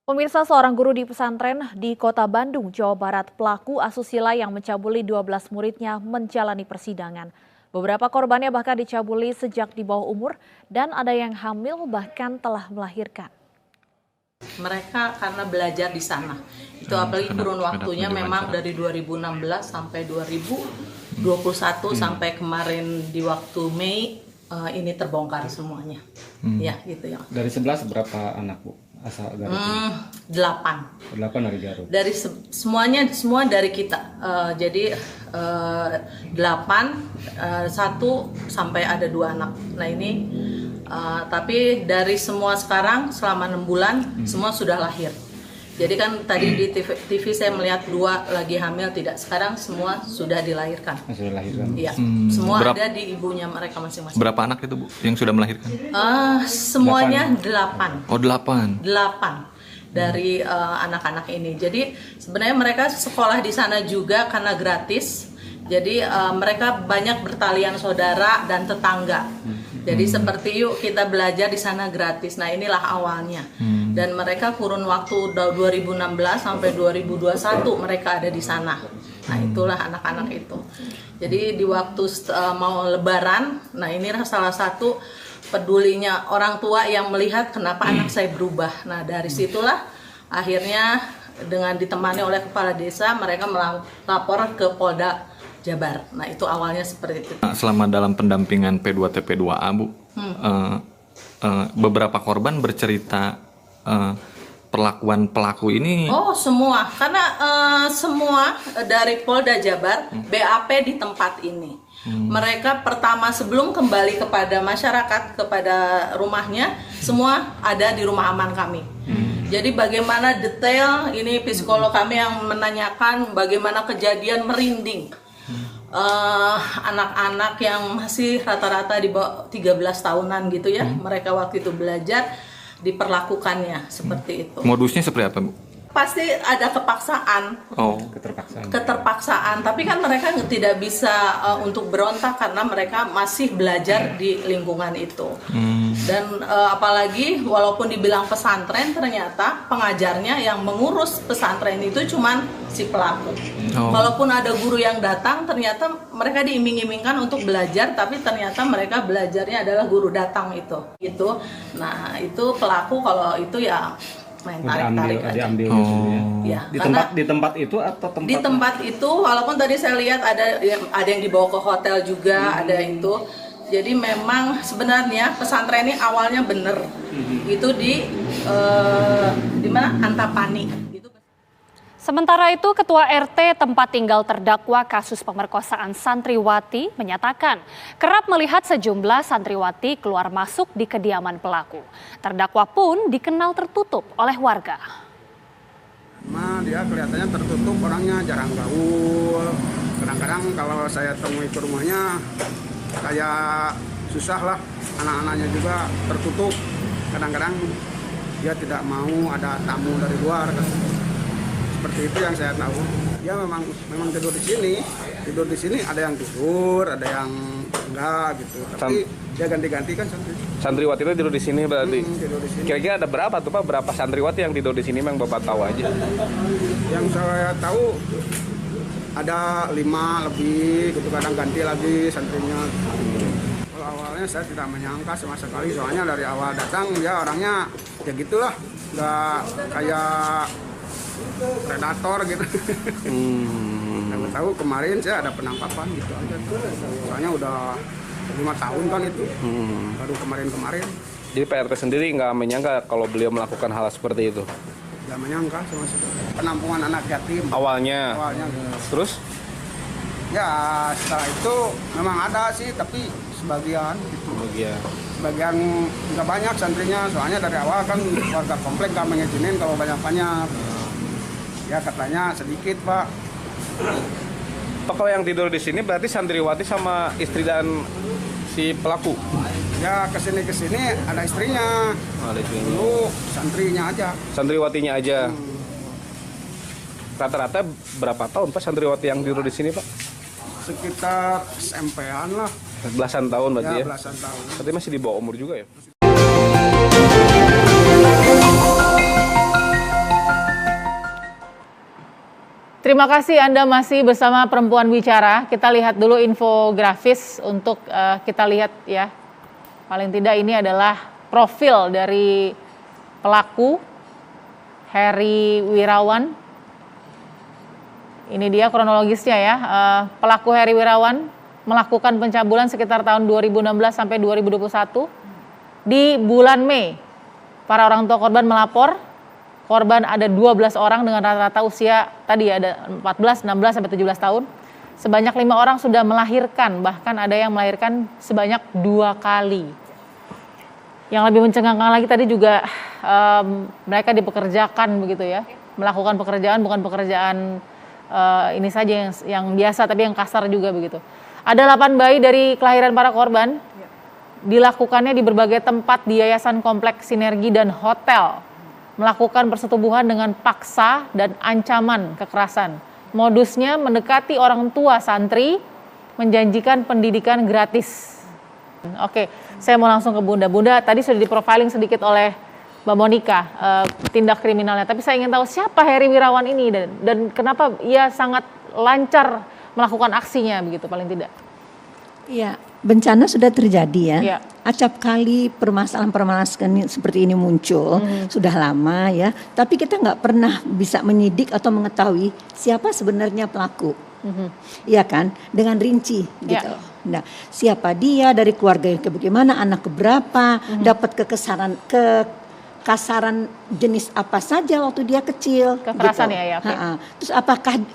Pemirsa, seorang guru di pesantren di Kota Bandung, Jawa Barat, pelaku asusila yang mencabuli 12 muridnya menjalani persidangan. Beberapa korbannya bahkan dicabuli sejak di bawah umur dan ada yang hamil bahkan telah melahirkan. Mereka karena belajar di sana. Itu apalagi kurun waktunya memang dari 2016 sampai 2021 sampai kemarin di waktu Mei ini terbongkar semuanya. Ya, gitu ya. Dari 11 berapa anak, Bu? Asal Garut? 8. 8 dari Garut. Dari semua dari kita. Jadi 8, 1 sampai ada 2 anak. Nah ini tapi dari semua sekarang selama 6 bulan semua sudah lahir. Jadi kan tadi di TV saya melihat 2 lagi hamil, tidak. Sekarang semua sudah dilahirkan. Sudah lahirkan. Iya, semua ada di ibunya mereka masing-masing. Berapa anak itu, Bu, yang sudah melahirkan? Semuanya 8. Oh, 8. 8 dari anak-anak ini. Jadi sebenarnya mereka sekolah di sana juga karena gratis. Jadi mereka banyak bertalian saudara dan tetangga. Jadi seperti yuk kita belajar di sana gratis. Nah inilah awalnya. Dan mereka kurun waktu 2016 sampai 2021 mereka ada di sana. Nah itulah anak-anak itu. Jadi di waktu mau lebaran, nah ini salah satu pedulinya orang tua yang melihat kenapa anak saya berubah. Nah dari situlah akhirnya dengan ditemani oleh kepala desa mereka melapor ke Polda Jabar. Nah itu awalnya seperti itu. Selama dalam pendampingan P2TP2A, Bu, beberapa korban bercerita perlakuan pelaku ini. Oh semua, karena semua dari Polda Jabar BAP di tempat ini. Mereka pertama sebelum kembali kepada masyarakat, kepada rumahnya, semua ada di rumah aman kami. Jadi bagaimana detail ini psikolog kami yang menanyakan bagaimana kejadian merinding. Anak-anak yang masih rata-rata di bawah 13 tahunan gitu ya, mereka waktu itu belajar diperlakukannya seperti itu. Modusnya seperti apa, Bu? Pasti ada kepaksaan. Oh, Keterpaksaan, tapi kan mereka tidak bisa untuk berontak karena mereka masih belajar di lingkungan itu. Dan apalagi walaupun dibilang pesantren, ternyata pengajarnya yang mengurus pesantren itu cuman si pelaku. Walaupun ada guru yang datang, ternyata mereka diiming-imingkan untuk belajar, tapi ternyata mereka belajarnya adalah guru datang itu. Nah itu pelaku kalau itu ya main tarik-tarik aja. Ya, di tempat itu atau tempat? Di tempat itu, walaupun tadi saya lihat ada yang dibawa ke hotel juga, ada itu. Jadi memang sebenarnya pesantren ini awalnya bener. Itu di mana? Antapani. Sementara itu, Ketua RT tempat tinggal terdakwa kasus pemerkosaan santriwati menyatakan kerap melihat sejumlah santriwati keluar masuk di kediaman pelaku. Terdakwa pun dikenal tertutup oleh warga. Dia kelihatannya tertutup, orangnya jarang gaul. Kadang-kadang kalau saya temui ke rumahnya kayak susah lah, anak-anaknya juga tertutup. Kadang-kadang dia tidak mau ada tamu dari luar. Seperti itu yang saya tahu. Dia memang tidur di sini. Ada yang tidur, ada yang enggak gitu. Tapi dia ganti-ganti kan santriwati itu tidur di sini berarti. Tidur di sini. Kira-kira ada berapa tuh, Pak? Berapa santriwati yang tidur di sini, memang Bapak tahu aja? Yang saya tahu ada 5 lebih gitu, kadang ganti lagi santrinya. Kalau awalnya saya tidak menyangka sama sekali, soalnya dari awal datang dia orangnya ya gitulah, nggak kayak predator gitu. Yang tahu kemarin saya ada penampakan gitu aja. Soalnya udah 5 tahun kan itu. Baru kemarin. Jadi PRT sendiri nggak menyangka kalau beliau melakukan hal seperti itu? Nggak menyangka sama sekali. Penampungan anak yatim. Awalnya. Terus? Ya setelah itu memang ada sih, tapi sebagian gitu. Sebagian nggak banyak santrinya, soalnya dari awal kan warga komplek nggak mengizinin kalau banyak-banyak. Ya katanya sedikit, Pak. Pak, kalau yang tidur di sini berarti santriwati sama istri dan si pelaku? Ya kesini ada istrinya. Ada istrinya. Dulu santrinya aja. Santriwatinya aja. Rata-rata berapa tahun, Pak, santriwati yang tidur di sini, Pak? Sekitar SMP-an lah. Belasan tahun berarti ya? Belasan tahun. Berarti masih di bawah umur juga ya? Terima kasih Anda masih bersama Perempuan Bicara. Kita lihat dulu infografis untuk kita lihat ya. Paling tidak ini adalah profil dari pelaku Heri Wirawan. Ini dia kronologisnya ya. Pelaku Heri Wirawan melakukan pencabulan sekitar tahun 2016 sampai 2021. Di bulan Mei, para orang tua korban melapor. Korban ada 12 orang dengan rata-rata usia tadi ada 14, 16 sampai 17 tahun. Sebanyak 5 orang sudah melahirkan, bahkan ada yang melahirkan sebanyak 2 kali. Yang lebih mencengangkan lagi tadi juga mereka dipekerjakan begitu ya, melakukan pekerjaan bukan pekerjaan ini saja yang biasa tapi yang kasar juga begitu. Ada 8 bayi dari kelahiran para korban, dilakukannya di berbagai tempat di Yayasan Kompleks Sinergi dan hotel, melakukan persetubuhan dengan paksa dan ancaman kekerasan. Modusnya mendekati orang tua santri, menjanjikan pendidikan gratis. Oke, saya mau langsung ke Bunda. Bunda tadi sudah di-profiling sedikit oleh Mbak Monica tindak kriminalnya, tapi saya ingin tahu siapa Heri Wirawan ini dan kenapa ia sangat lancar melakukan aksinya begitu paling tidak. Iya, bencana sudah terjadi ya. Ya. Acap kali permasalahan-permasalahan seperti ini muncul sudah lama ya. Tapi kita nggak pernah bisa menyidik atau mengetahui siapa sebenarnya pelaku. Iya kan, dengan rinci gitu. Nah, siapa dia, dari keluarga yang bagaimana, anak keberapa, dapat kekasaran jenis apa saja waktu dia kecil. Kekerasan gitu. ya. Okay. Terus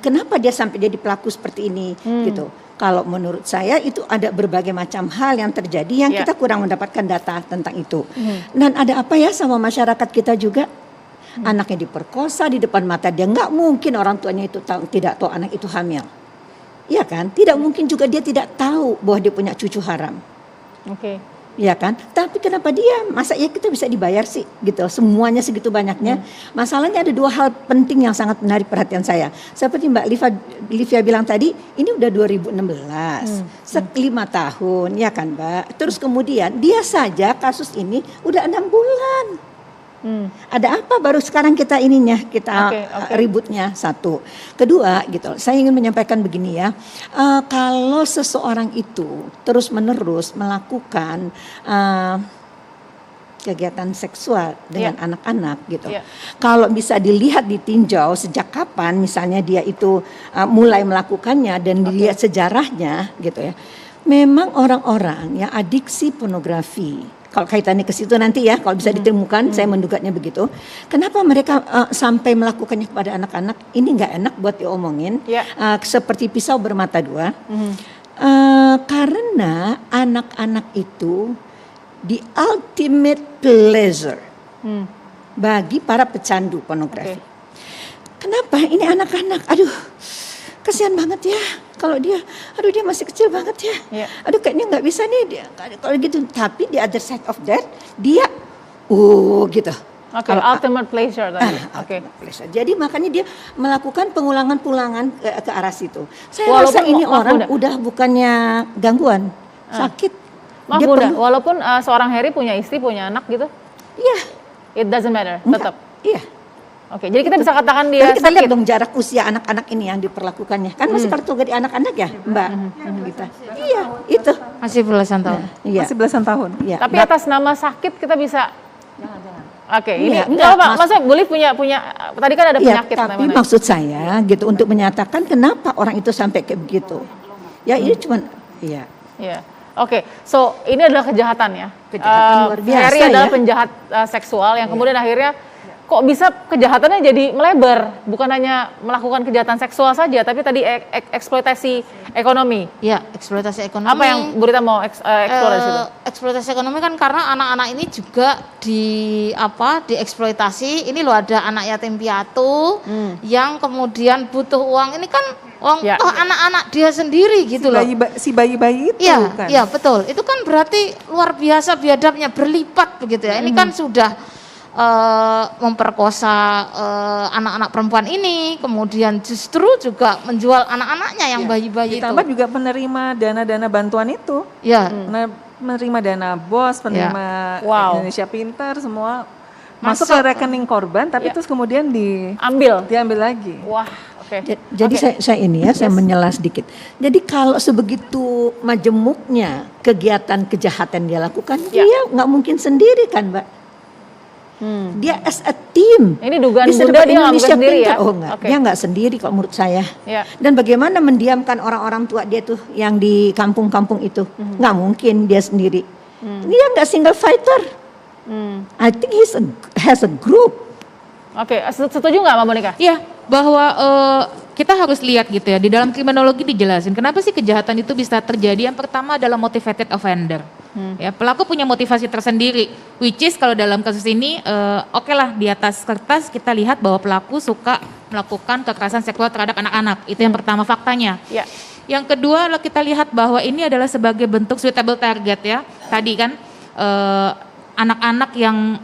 kenapa dia sampai jadi pelaku seperti ini gitu. Kalau menurut saya itu ada berbagai macam hal yang terjadi yang kita kurang mendapatkan data tentang itu. Dan ada apa ya sama masyarakat kita juga? Anaknya diperkosa di depan mata dia. Nggak mungkin orang tuanya itu tidak tahu anak itu hamil. Iya kan? Tidak mungkin juga dia tidak tahu bahwa dia punya cucu haram. Oke. Iya kan? Tapi kenapa dia? Masa ya kita bisa dibayar sih gitu. Semuanya segitu banyaknya. Masalahnya ada 2 hal penting yang sangat menarik perhatian saya. Seperti Mbak Livia bilang tadi, ini udah 2016. 5 tahun, ya kan Mbak? Terus kemudian dia saja kasus ini udah 6 bulan. Ada apa baru sekarang kita ributnya? Satu. Kedua gitu, saya ingin menyampaikan begini ya, kalau seseorang itu terus menerus melakukan kegiatan seksual dengan anak-anak gitu, kalau bisa dilihat ditinjau sejak kapan misalnya dia itu mulai melakukannya dan dilihat sejarahnya gitu ya, memang orang-orang yang adiksi pornografi. Kalau kaitannya ke situ nanti ya, kalau bisa ditemukan, saya menduganya begitu. Kenapa mereka sampai melakukannya kepada anak-anak? Ini nggak enak buat diomongin. Seperti pisau bermata 2. Karena anak-anak itu the ultimate pleasure bagi para pecandu pornografi. Kenapa? Ini anak-anak, aduh, kasihan banget ya. Kalau dia masih kecil banget ya. Aduh kayaknya nggak bisa nih dia kalau gitu. Tapi di other side of that dia gitu. Ultimate pleasure tadi. Pleasure. Jadi makanya dia melakukan pengulangan-pengulangan ke arah situ. Saya rasa ini orang udah bukannya gangguan, sakit. Maaf Bunda, walaupun seorang Heri punya istri, punya anak gitu. Iya. It doesn't matter, tetap. Iya. Oke, jadi kita bisa katakan dia kita lihat dong jarak usia anak-anak ini yang diperlakukannya. Kan masih kategori anak-anak ya, Mbak? Kita. Iya, itu. Masih belasan tahun. Iya. Masih belasan tahun. Iya. Tapi atas nama sakit kita bisa. Jangan. Oke, ini enggak apa? Maksudnya boleh punya tadi kan ada penyakit tapi namanya. Maksud saya gitu untuk menyatakan kenapa orang itu sampai kayak begitu. Ya ini cuma Iya. Oke, so ini adalah kejahatan ya. Kejahatan luar biasa. Heri adalah penjahat seksual yang kemudian akhirnya kok bisa kejahatannya jadi melebar, bukan hanya melakukan kejahatan seksual saja, tapi tadi eksploitasi ekonomi. Ya, eksploitasi ekonomi. Apa yang Bu Rita mau eksplor di situ? Eksploitasi ekonomi kan karena anak-anak ini juga dieksploitasi. Ini loh ada anak yatim piatu yang kemudian butuh uang. Ini kan anak-anak dia sendiri gitu loh. Si bayi-bayi itu kan. Iya, betul. Itu kan berarti luar biasa biadabnya berlipat begitu ya. Ini kan sudah memperkosa anak-anak perempuan ini, kemudian justru juga menjual anak-anaknya yang bayi-bayi itu. Ditambah juga penerima dana-dana bantuan itu. Ya. Menerima dana BOS, penerima Indonesia Pintar, semua masuk ke rekening korban, tapi terus kemudian diambil lagi. Wah, Jadi saya menyela sedikit. Jadi kalau sebegitu majemuknya kegiatan kejahatan dia lakukan, dia nggak mungkin sendiri kan, Mbak? Dia as a team. Ini dugaan Bisa Bunda dapat dia nggak Indonesia sendiri pintar. ya? Oh enggak, dia nggak sendiri kalau menurut saya. Ya. Dan bagaimana mendiamkan orang-orang tua dia tuh yang di kampung-kampung itu? Nggak mungkin dia sendiri. Dia nggak single fighter. I think has a group. Oke, setuju nggak Mbak Monica? Iya, bahwa kita harus lihat gitu ya, di dalam kriminologi dijelasin kenapa sih kejahatan itu bisa terjadi. Yang pertama adalah motivated offender. Ya, pelaku punya motivasi tersendiri, which is kalau dalam kasus ini oke lah, di atas kertas kita lihat bahwa pelaku suka melakukan kekerasan seksual terhadap anak-anak. Itu yang pertama faktanya. Ya. Yang kedua kita lihat bahwa ini adalah sebagai bentuk suitable target ya. Tadi kan anak-anak yang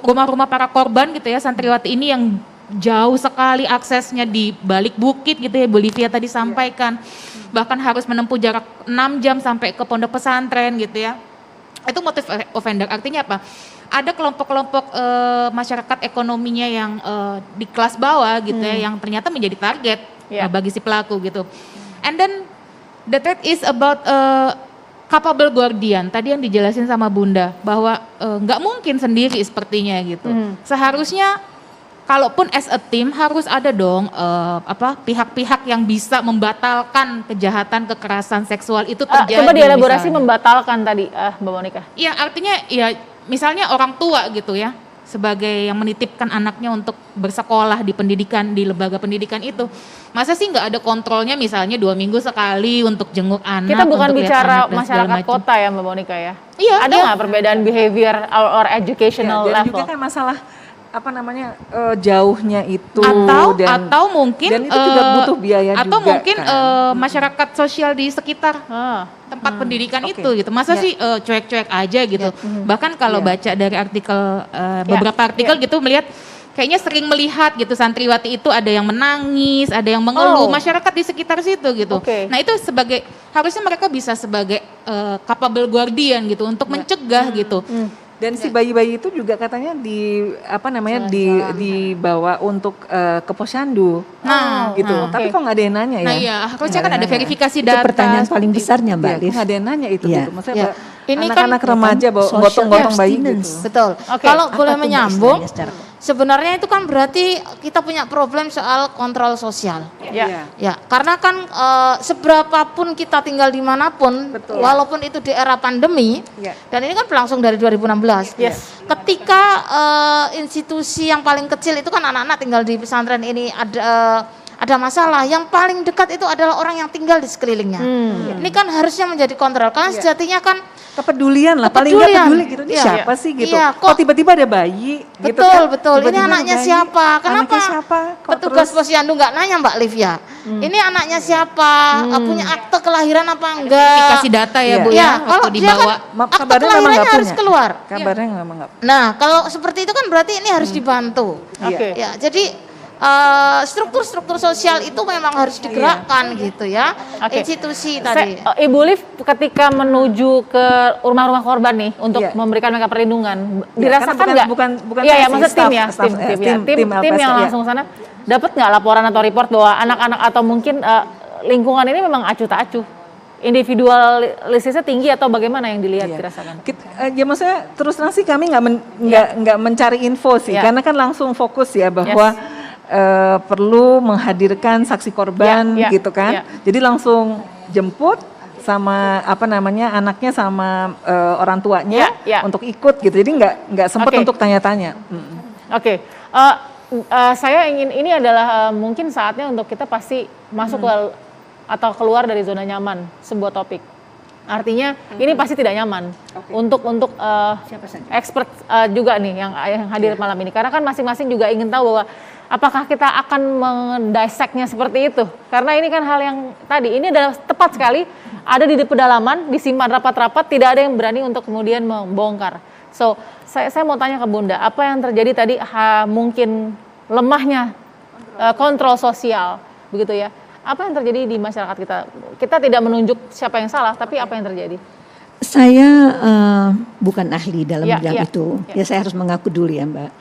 rumah-rumah para korban gitu ya, santriwati ini yang jauh sekali aksesnya di balik bukit gitu ya, Bu Livia tadi sampaikan. Bahkan harus menempuh jarak 6 jam sampai ke pondok pesantren gitu ya. Itu motif offender, artinya apa? Ada kelompok-kelompok masyarakat ekonominya yang di kelas bawah gitu ya, yang ternyata menjadi target bagi si pelaku gitu. And then the third is about capable guardian, tadi yang dijelasin sama Bunda, bahwa nggak mungkin sendiri sepertinya gitu. Seharusnya kalaupun as a team harus ada dong pihak-pihak yang bisa membatalkan kejahatan kekerasan seksual itu terjadi. Coba dielaborasi membatalkan tadi Mbak Monica. Iya, artinya ya misalnya orang tua gitu ya, sebagai yang menitipkan anaknya untuk bersekolah di pendidikan, di lembaga pendidikan itu, masa sih nggak ada kontrolnya misalnya 2 minggu sekali untuk jenguk anak. Kita bukan untuk bicara anak masyarakat kota ya Mbak Monica ya? Iya. Ada nggak perbedaan behavior or educational dan level? juga kan masalah jauhnya itu atau mungkin dan itu juga butuh biaya atau juga, mungkin kan? Masyarakat sosial di sekitar tempat pendidikan itu gitu, masa sih cuek-cuek aja gitu. Bahkan kalau baca dari artikel beberapa artikel gitu melihat kayaknya sering melihat gitu santriwati itu ada yang menangis, ada yang mengeluh, masyarakat di sekitar situ gitu. Nah itu sebagai harusnya mereka bisa sebagai capable guardian gitu untuk mencegah gitu. Dan si bayi-bayi itu juga katanya dibawa untuk ke posyandu. Gitu. Tapi kok nggak ada yang nanya ya? Nah iya, harusnya kan ada verifikasi Itu data. pertanyaan paling besarnya Mbak Liv. Nggak ada yang nanya itu gitu. Maksudnya ini anak-anak remaja gotong-gotong bayi gitu. Betul. Kalau boleh menyambung, sebenarnya itu kan berarti kita punya problem soal kontrol sosial. Ya, karena kan seberapapun kita tinggal dimanapun, walaupun itu di era pandemi, dan ini kan berlangsung dari 2016. Ketika institusi yang paling kecil itu kan anak-anak tinggal di pesantren ini ada masalah, yang paling dekat itu adalah orang yang tinggal di sekelilingnya. Ini kan harusnya menjadi kontrol, karena sejatinya kan kepedulian lah, paling nggak peduli gitu, ini siapa sih gitu, kok tiba-tiba ada bayi gitu kan. Betul, ini anaknya siapa, kenapa petugas posyandu nggak nanya Mbak Livia, ini anaknya siapa, punya akte kelahiran apa enggak, verifikasi data ya Bu ya, waktu dibawa akte kelahirannya harus keluar. Kabarnya memang nggak. Nah kalau seperti itu kan berarti ini harus dibantu. Ya, jadi struktur sosial itu memang harus digerakkan gitu ya, institusi tadi. Ibu Liv ketika menuju ke rumah-rumah korban nih untuk memberikan mereka perlindungan, dirasakan nggak? Bukan maksudnya tim yang langsung sana, dapat nggak laporan atau report bahwa anak-anak atau mungkin lingkungan ini memang acuh tak acuh? Individualisasinya tinggi atau bagaimana yang dilihat dirasakan? Ya maksudnya terus terang sih kami nggak mencari info sih, karena kan langsung fokus ya bahwa perlu menghadirkan saksi korban gitu kan. Jadi langsung jemput sama anaknya sama orang tuanya untuk ikut gitu. Jadi nggak sempat untuk tanya-tanya. Saya ingin, ini adalah mungkin saatnya untuk kita pasti masuk ke atau keluar dari zona nyaman sebuah topik. Artinya ini pasti tidak nyaman untuk expert juga nih yang hadir malam ini, karena kan masing-masing juga ingin tahu bahwa apakah kita akan mendiseknya seperti itu, karena ini kan hal yang tadi ini adalah tepat sekali ada di pedalaman, disimpan rapat-rapat, tidak ada yang berani untuk kemudian membongkar. So saya mau tanya ke Bunda, apa yang terjadi tadi mungkin lemahnya kontrol sosial begitu ya? Apa yang terjadi di masyarakat kita? Kita tidak menunjuk siapa yang salah, tapi apa yang terjadi? Saya bukan ahli dalam bidang itu. Ya saya harus mengaku dulu ya Mbak.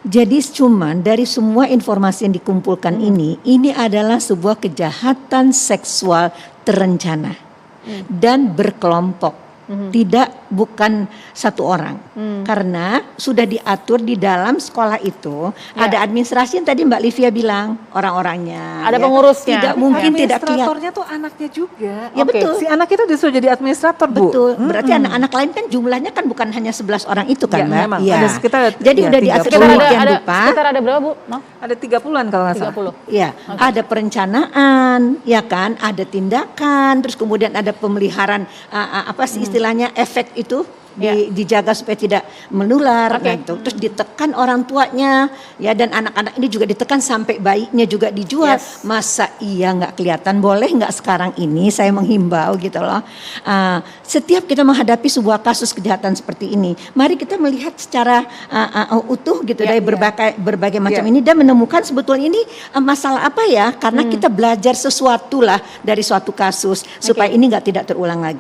Jadi cuman dari semua informasi yang dikumpulkan ini adalah sebuah kejahatan seksual terencana dan berkelompok. Bukan satu orang, karena sudah diatur di dalam sekolah itu ada administrasi yang tadi Mbak Livia bilang orang-orangnya, ada pengurusnya, tidak mungkin tidak kelihatan. Administratornya tuh anaknya juga. Ya betul. Si anak itu disuruh jadi administrator, Bu. Betul. Berarti anak-anak lain kan jumlahnya kan bukan hanya 11 orang itu kan, Mbak. Memang. Iya. Ada sekitar, jadi udah diatur sedemikian rupa. Sekitar ada berapa, Bu? Ada 30-an kalau nggak salah. 30. Ya, ada perencanaan, ya kan, ada tindakan, terus kemudian ada pemeliharaan apa sih istilahnya efek itu dijaga supaya tidak menular, gitu. Terus ditekan orang tuanya, ya, dan anak-anak ini juga ditekan sampai bayinya juga dijual. Masa iya nggak kelihatan? Boleh nggak sekarang ini saya menghimbau gitu loh. Setiap kita menghadapi sebuah kasus kejahatan seperti ini, mari kita melihat secara utuh gitu dari berbagai macam ini dan menemukan sebetulnya ini masalah apa ya? Karena kita belajar sesuatu lah dari suatu kasus supaya ini tidak terulang lagi.